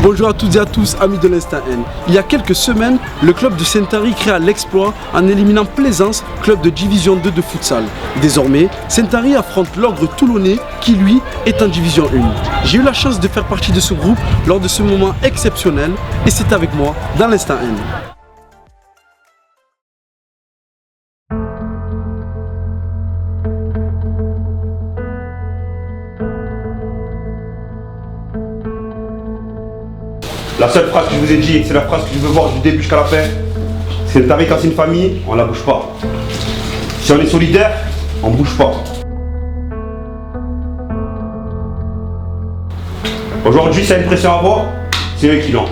Bonjour à toutes et à tous, amis de l'Instant N. Il y a quelques semaines, le club de Saint-Henri créa l'exploit en éliminant Plaisance, club de division 2 de futsal. Désormais, Saint-Henri affronte l'Ogre Toulonnais qui, lui, est en division 1. J'ai eu la chance de faire partie de ce groupe lors de ce moment exceptionnel et c'est avec moi dans l'Instant N. La seule phrase que je vous ai dit, c'est la phrase que je veux voir du début jusqu'à la fin. C'est Saint-Henri quand c'est une famille, on la bouge pas. Si on est solidaire, on bouge pas. Aujourd'hui, c'est une pression à avoir, c'est eux qui l'ont.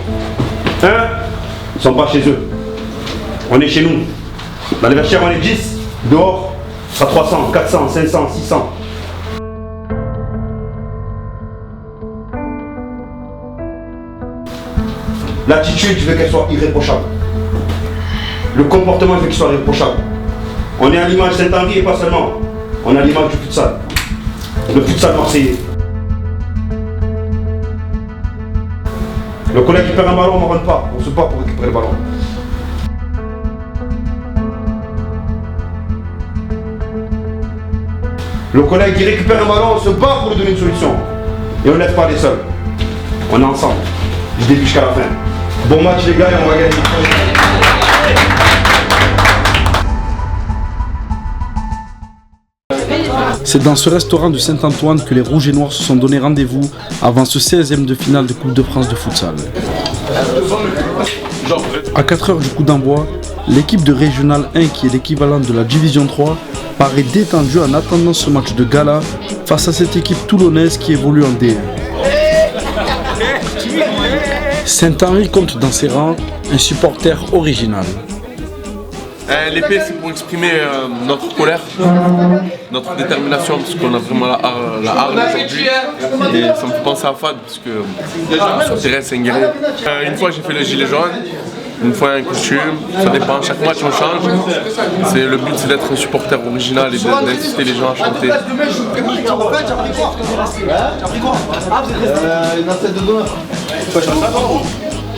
Ils sont pas chez eux. On est chez nous. Dans les vestiaires, on est 10. Dehors, ça 300, 400, 500, 600. L'attitude, je veux qu'elle soit irréprochable. Le comportement, je veux qu'il soit irréprochable. On est à l'image de Saint-Henri et pas seulement. On est à l'image du futsal. Le futsal marseillais. Le collègue qui perd un ballon, on ne rentre pas. On se bat pour récupérer le ballon. Le collègue qui récupère un ballon, on se bat pour lui donner une solution. Et on ne laisse pas les seuls. On est ensemble. Du début jusqu'à la fin. Bon match les gars et on va gagner. C'est dans ce restaurant de Saint-Antoine que les Rouges et Noirs se sont donné rendez-vous avant ce 16e de finale de Coupe de France de futsal. À 4 heures du coup d'envoi, l'équipe de Régional 1, qui est l'équivalent de la Division 3, paraît détendue en attendant ce match de gala face à cette équipe toulonnaise qui évolue en D1. Saint-Henri compte dans ses rangs un supporter original. L'épée, c'est pour exprimer notre colère, notre détermination, parce qu'on a vraiment la hargne aujourd'hui. Et ça me fait penser à Fad, parce que sur le terrain, c'est un guerrier. Une fois, j'ai fait le gilet jaune, une fois un costume, ça dépend. Chaque match, on change. Le but, c'est d'être un supporter original et d'inciter les gens à chanter.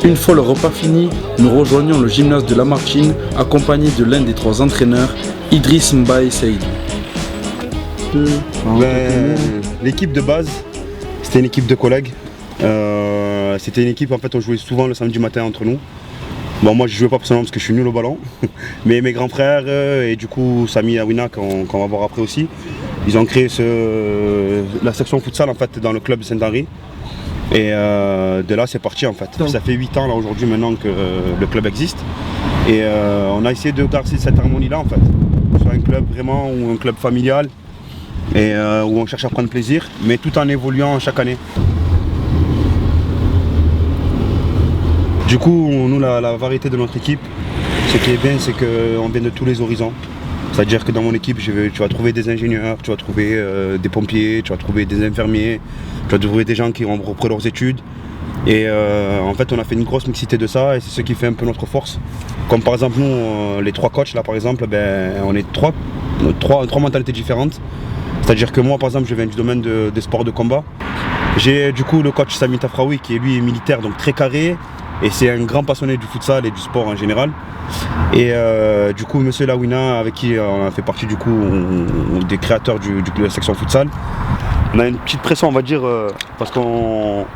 Une fois le repas fini, nous rejoignons le gymnase de Lamartine, accompagné de l'un des 3 entraîneurs, Idriss Mbaye Saïd. L'équipe de base, c'était une équipe de collègues. C'était une équipe, en fait, on jouait souvent le samedi matin entre nous. Bon, moi je jouais pas personnellement parce que je suis nul au ballon, mais mes grands frères et du coup Samy et Awina qu'on va voir après aussi, ils ont créé la section futsal en fait dans le club de Saint-Henri. Et de là c'est parti en fait. Ça fait 8 ans là aujourd'hui maintenant que le club existe. Et on a essayé de garder cette harmonie là en fait. Soit un club vraiment ou un club familial et où on cherche à prendre plaisir, mais tout en évoluant chaque année. Du coup, nous la variété de notre équipe, ce qui est bien c'est qu'on vient de tous les horizons. C'est-à-dire que dans mon équipe, tu vas trouver des ingénieurs, tu vas trouver des pompiers, tu vas trouver des infirmiers, tu vas trouver des gens qui ont repris leurs études. Et en fait, on a fait une grosse mixité de ça et c'est ce qui fait un peu notre force. Comme par exemple, nous, les 3 coachs, là par exemple, on est trois mentalités différentes. C'est-à-dire que moi, par exemple, je viens du domaine des sports de combat. J'ai du coup le coach Samy Tafraoui qui est lui militaire, donc très carré. Et c'est un grand passionné du futsal et du sport en général. Et du coup, monsieur Lawina, avec qui on a fait partie du coup des créateurs de la section futsal, on a une petite pression, on va dire, parce qu'on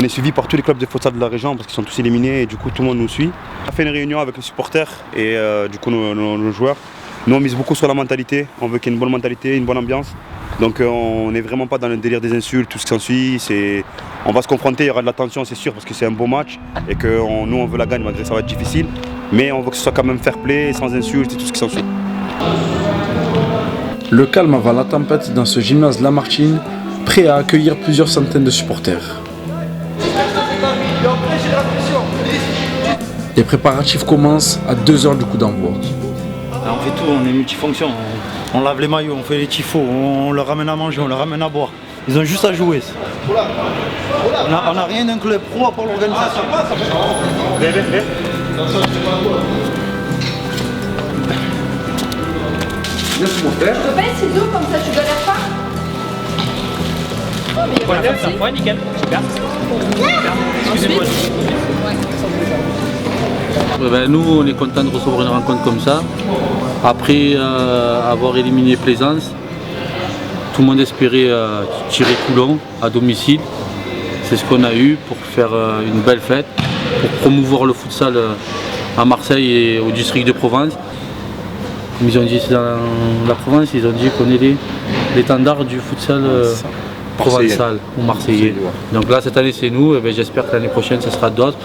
est suivi par tous les clubs de futsal de la région, parce qu'ils sont tous éliminés et du coup tout le monde nous suit. On a fait une réunion avec les supporters et du coup nos joueurs. Nous on mise beaucoup sur la mentalité, on veut qu'il y ait une bonne mentalité, une bonne ambiance. Donc on n'est vraiment pas dans le délire des insultes, tout ce qui s'ensuit. On va se confronter, il y aura de la tension c'est sûr parce que c'est un beau match et que nous on veut la gagner malgré que ça va être difficile. Mais on veut que ce soit quand même fair play, sans insultes et tout ce qui s'ensuit. Le calme avant la tempête dans ce gymnase Lamartine, prêt à accueillir plusieurs centaines de supporters. Les préparatifs commencent à 2 heures du coup d'envoi. On fait tout, on est multifonction. On lave les maillots, on fait les tifos, on leur ramène à manger, on leur ramène à boire. Ils ont juste à jouer. On n'a rien d'un club pro à part l'organisation. Je te paye ces 2 comme ça tu galères pas. Ouais, nickel. Super. Excusez-moi. Nous, on est content de recevoir une rencontre comme ça. Après avoir éliminé Plaisance, tout le monde espérait tirer Toulon à domicile. C'est ce qu'on a eu pour faire une belle fête, pour promouvoir le futsal à Marseille et au district de Provence. Comme ils ont dit, c'est dans la Provence, ils ont dit qu'on est l'étendard du futsal provençal ou marseillais. Donc là, cette année, c'est nous, et j'espère que l'année prochaine, ce sera d'autres.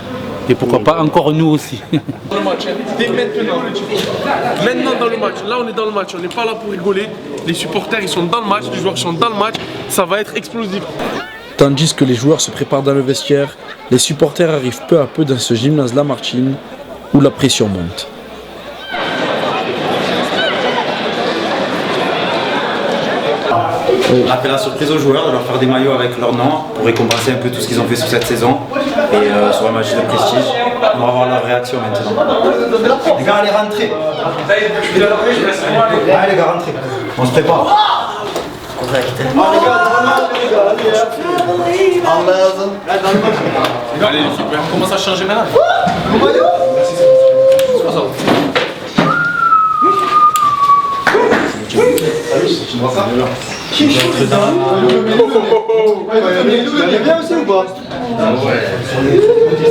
Et pourquoi pas encore nous aussi. Dans le match, dès maintenant. Maintenant dans le match, là on est dans le match, on n'est pas là pour rigoler. Les supporters ils sont dans le match, les joueurs sont dans le match, ça va être explosif. Tandis que les joueurs se préparent dans le vestiaire, les supporters arrivent peu à peu dans ce gymnase Lamartine où la pression monte. On a fait la surprise aux joueurs de leur faire des maillots avec leur nom pour récompenser un peu tout ce qu'ils ont fait sur cette saison et sur un match de prestige. On va voir leur réaction maintenant. Les gars, allez rentrer. Allez les gars, rentrez. On se prépare. Allez l'équipe, on commence à changer maintenant.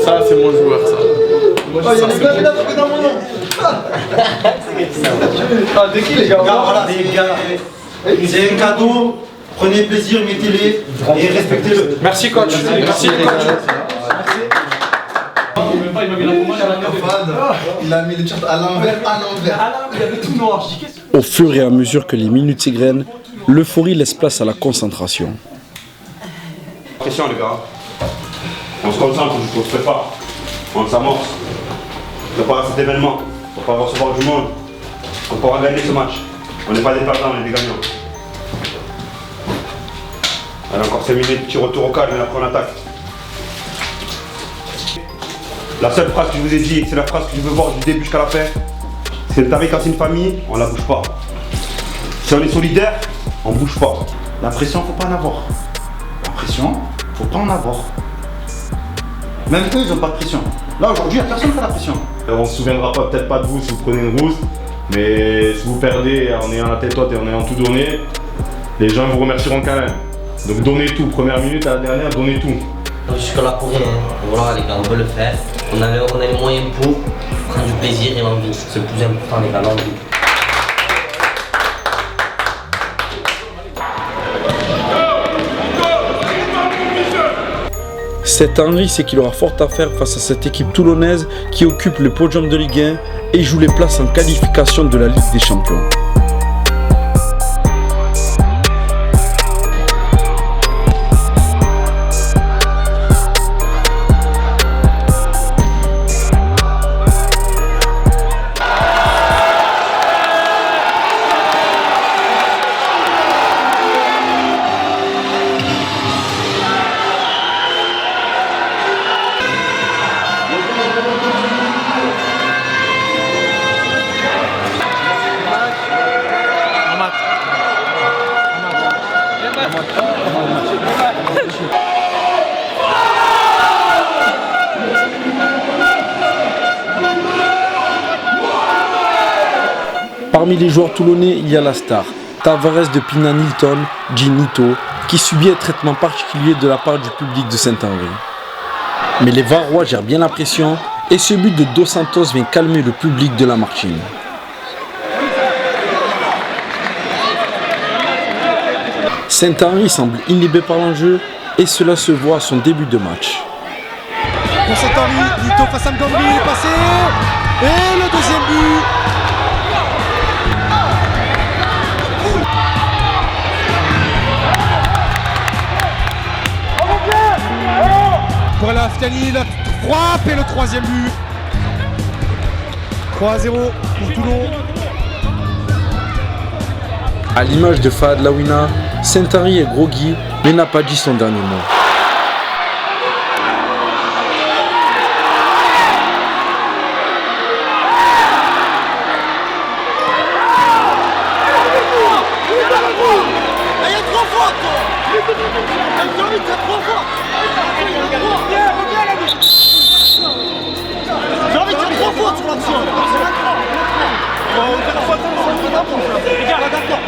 Ça c'est mon joueur ça. C'est un cadeau. Prenez plaisir, mettez-les et respectez-le. Merci coach. Merci. Il a mis le t-shirt à l'envers. Au fur et à mesure que les minutes s'égrènent, l'euphorie laisse place à la concentration. Pression les gars. On se concentre, on se prépare. On s'amorce. On prépare cet événement. On va recevoir du monde. On pourra gagner ce match. On n'est pas des perdants, on est des gagnants. Allez, encore 5 minutes, petit retour au calme et après on attaque. La seule phrase que je vous ai dit, c'est la phrase que je veux voir du début jusqu'à la fin. C'est le quand c'est une famille, on la bouge pas. Si on est solidaire, on bouge pas. La pression, faut pas en avoir. La pression, faut pas en avoir. Même eux, ils n'ont pas de pression. Là, aujourd'hui, il n'y a personne qui a la pression. On se souviendra peut-être pas de vous si vous prenez une rousse, mais si vous perdez en ayant la tête haute et en ayant tout donné, les gens vous remercieront quand même. Donc donnez tout, première minute à la dernière, donnez tout. Je suis là pour rien. Voilà les gars, on veut le faire. On a les moyens pour prendre du plaisir et l'envie. C'est le plus important les gars, l'envie. Cet Henry sait qu'il aura fort à faire face à cette équipe toulonnaise qui occupe le podium de Ligue 1 et joue les places en qualification de la Ligue des Champions. Parmi les joueurs toulonnais, il y a la star, Tavares de Pinanilton, Ginito, qui subit un traitement particulier de la part du public de Saint-Henri. Mais les Varois gèrent bien la pression et ce but de Dos Santos vient calmer le public de Lamartine. Saint-Henri semble inhibé par l'enjeu et cela se voit à son début de match. Pour Saint-Henri, Nito face à Mgambri, il est passé. Et le deuxième but. Pour El Afghani, la frappe et le troisième but. 3-0 pour Toulon. À l'image de Fahad Lawina, Saint-Henri est groggy mais n'a pas dit son dernier mot. Il y a 3 fautes. J'ai envie de faire trop fort sur l'action. Les gars, d'accord.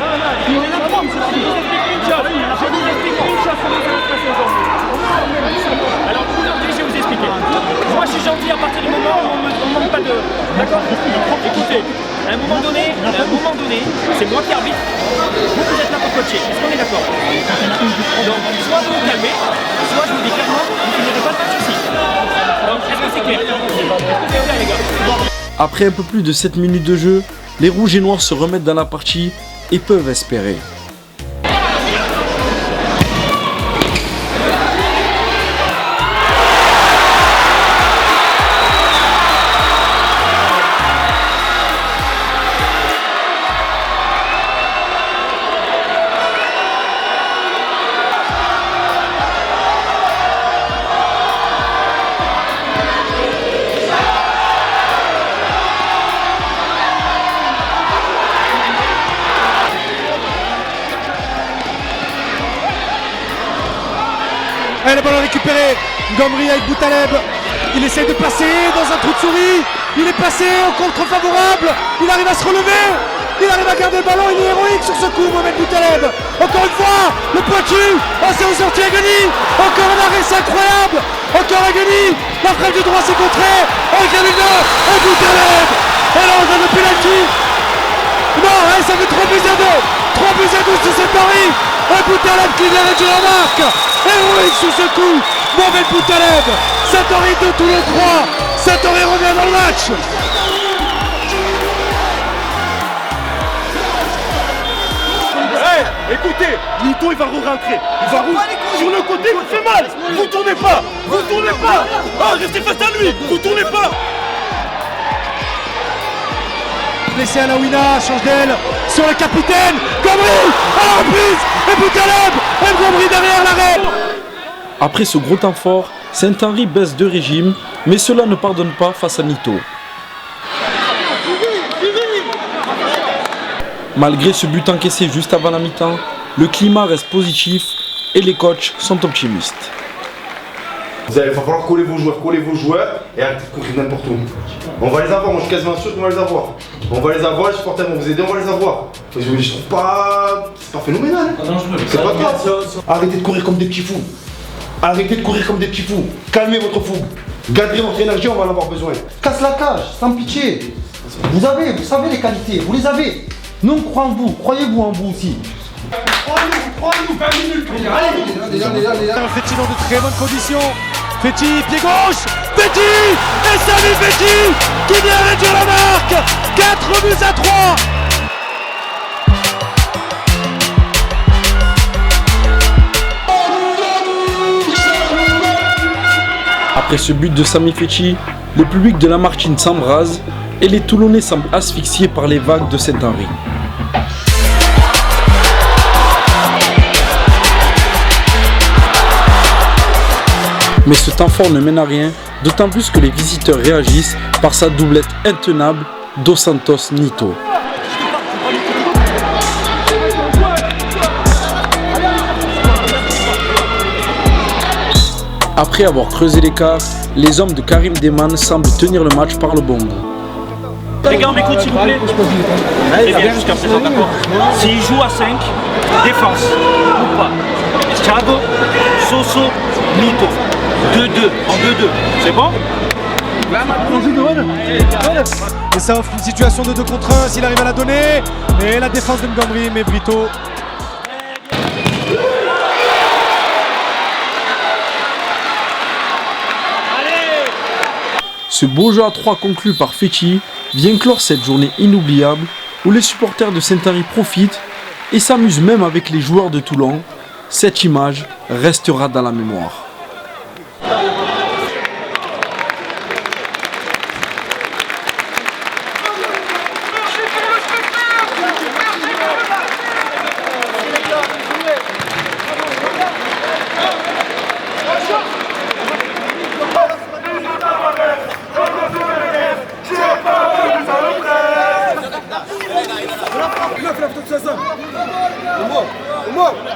Il est là pour moi. Je vous explique une chose comment ça va se passer aujourd'hui. Alors, je vais vous expliquer. Moi, je suis gentil à partir du moment où on ne me demande pas de... D'accord. Écoutez, à un moment donné, c'est moi qui arbitre. Vous êtes là pour coacher. Est-ce qu'on est d'accord? Donc, soit vous vous calmez, soit je vous dis clairement, vous ne finirez pas de match ici. Donc, est-ce que c'est clair? C'est clair, les gars. Après un peu plus de 7 minutes de jeu, les rouges et noirs se remettent dans la partie et peuvent espérer. Et le ballon récupéré. Ngomri avec Boutaleb. Il essaye de passer dans un trou de souris. Il est passé au contre favorable. Il arrive à se relever. Il arrive à garder le ballon. Il est héroïque sur ce coup, Mohamed Boutaleb. Encore une fois, le pointu. Oh, c'est ressorti Agoni. Encore un arrêt, c'est incroyable. Encore Agoni. La frappe du droit, c'est contré. Oh, Gavina. Oh, Boutaleb. Et là, on a le penalty. Non, ça fait 3 buts à 2. 3 buts à 2 sur cette Henry. Et Boutaleb qui vient réduire la marque. Héroïque sous ce coup. Mohamed Boutaleb. Saint-Henri de Toulon 3. Saint-Henri revient dans le match. Hey, écoutez, Nito il va re-rentrer. Il va sur le côté, il vous fait mal. Vous tournez pas. Vous tournez pas. Ah, restez face à lui. Vous tournez pas. Blessé à la Wina, change d'aile sur le capitaine. Ngomri à la reprise. Et Boutaleb. Et Ngomri derrière l'arrêt. Après ce gros temps fort, Saint-Henri baisse de régime, mais cela ne pardonne pas face à Nito. Malgré ce but encaissé juste avant la mi-temps, le climat reste positif et les coachs sont optimistes. Il va falloir coller vos joueurs et arrêter de courir n'importe où. On va les avoir, moi je suis quasiment sûr qu'on va les avoir. On va les avoir, les supporters vont vous aider, on va les avoir. Je trouve pas... C'est pas phénoménal. C'est pas grave. Arrêtez de courir comme des petits fous. Arrêtez de courir comme des petits fous. Calmez votre fougue. Gardez votre énergie, on va en avoir besoin. Casse la cage, sans pitié. Vous savez les qualités, vous les avez. Nous, on croit en vous, croyez-vous en vous aussi. Croyez-nous, 20 minutes. Allez, Fetti dans de très bonnes conditions. Fetti, pied gauche. Fetti. Et Samy Fetti qui vient réduire la marque. 4 buts à 3. Après ce but de Samy Fetti, le public de la Martine s'embrase et les Toulonnais semblent asphyxiés par les vagues de Saint-Henri. Mais ce temps fort ne mène à rien, d'autant plus que les visiteurs réagissent par sa doublette intenable Dos Santos-Nito. Après avoir creusé l'écart, les hommes de Karim Deman semblent tenir le match par le bon bout. Les gars, on m'écoute s'il vous plaît. Très bien jusqu'à présent, d'accord. S'il joue à 5, défense ou pas. Thiago, Soso, Nito. 2-2, en 2-2. C'est bon? Et ça offre une situation de 2 contre 1 s'il arrive à la donner. Et la défense de Ngomri, mais Brito. Ce beau jeu à 3 conclu par Fetti vient clore cette journée inoubliable où les supporters de Saint-Henri profitent et s'amusent même avec les joueurs de Toulon. Cette image restera dans la mémoire.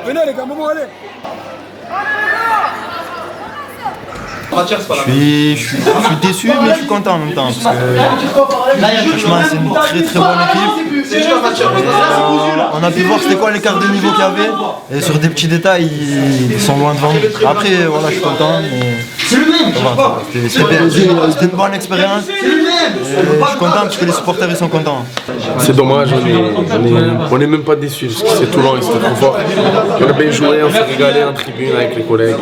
Venez les gars, Momo, allez. Je suis déçu, mais je suis content en même temps. Parce que franchement, c'est une très très bonne équipe. On a pu voir c'était quoi l'écart de niveau qu'il y avait. Et sur des petits détails, ils sont loin devant nous. Après, voilà, je suis content. C'était une bonne expérience. Je suis content parce que les supporters ils sont contents. C'est dommage, on n'est même pas déçus parce que c'est Toulon et c'était trop fort. On a bien joué, on s'est régalé en tribune avec les collègues.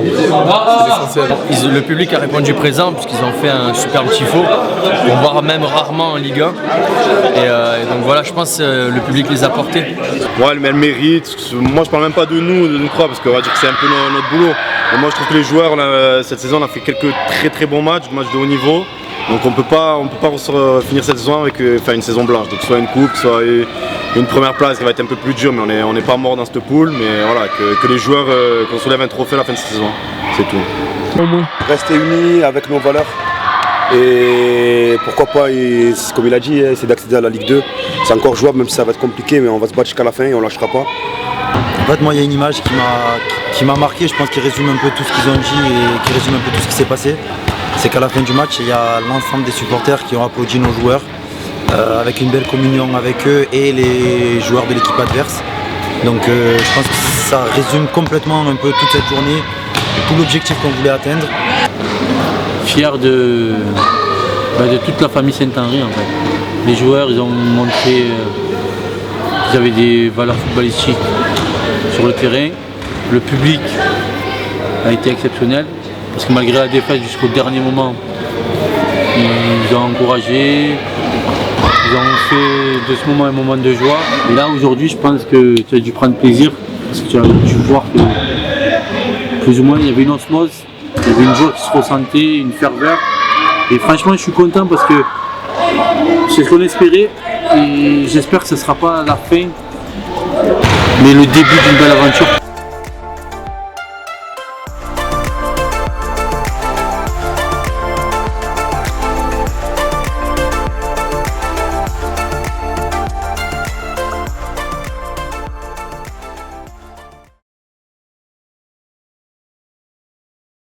C'est essentiel. Le public a répondu présent puisqu'ils ont fait un superbe tifo. On voit même rarement en Ligue 1. Et donc voilà, je pense que le public les a portés. Ouais, mais elle mérite. Moi je parle même pas de nous trois parce qu'on va dire que c'est un peu notre boulot. Mais moi je trouve que les joueurs, cette saison, on a fait quelques très bons matchs de haut niveau. Donc on peut pas finir cette saison avec une saison blanche. Donc soit une coupe, soit une première place qui va être un peu plus dure, mais on n'est pas mort dans cette poule. Mais voilà, que les joueurs, qu'on soulève un trophée à la fin de cette saison. C'est tout. Rester unis avec nos valeurs. Et pourquoi pas, comme il a dit, c'est d'accéder à la Ligue 2. C'est encore jouable, même si ça va être compliqué, mais on va se battre jusqu'à la fin et on lâchera pas. En fait, moi, il y a une image qui m'a marqué, je pense qu'il résume un peu tout ce qu'ils ont dit et qui résume un peu tout ce qui s'est passé. C'est qu'à la fin du match, il y a l'ensemble des supporters qui ont applaudi nos joueurs, avec une belle communion avec eux et les joueurs de l'équipe adverse. Donc je pense que ça résume complètement un peu toute cette journée, tout l'objectif qu'on voulait atteindre. Fier de toute la famille Saint-Henri en fait. Les joueurs, ils ont montré qu'ils avaient des valeurs footballistiques sur le terrain. Le public a été exceptionnel parce que malgré la défaite jusqu'au dernier moment, ils ont encouragé, ils ont fait de ce moment un moment de joie. Et là aujourd'hui, je pense que tu as dû prendre plaisir parce que tu as dû voir que plus ou moins il y avait une osmose, il y avait une joie qui se ressentait, une ferveur. Et franchement, je suis content parce que c'est ce qu'on espérait et j'espère que ce ne sera pas la fin, mais le début d'une belle aventure.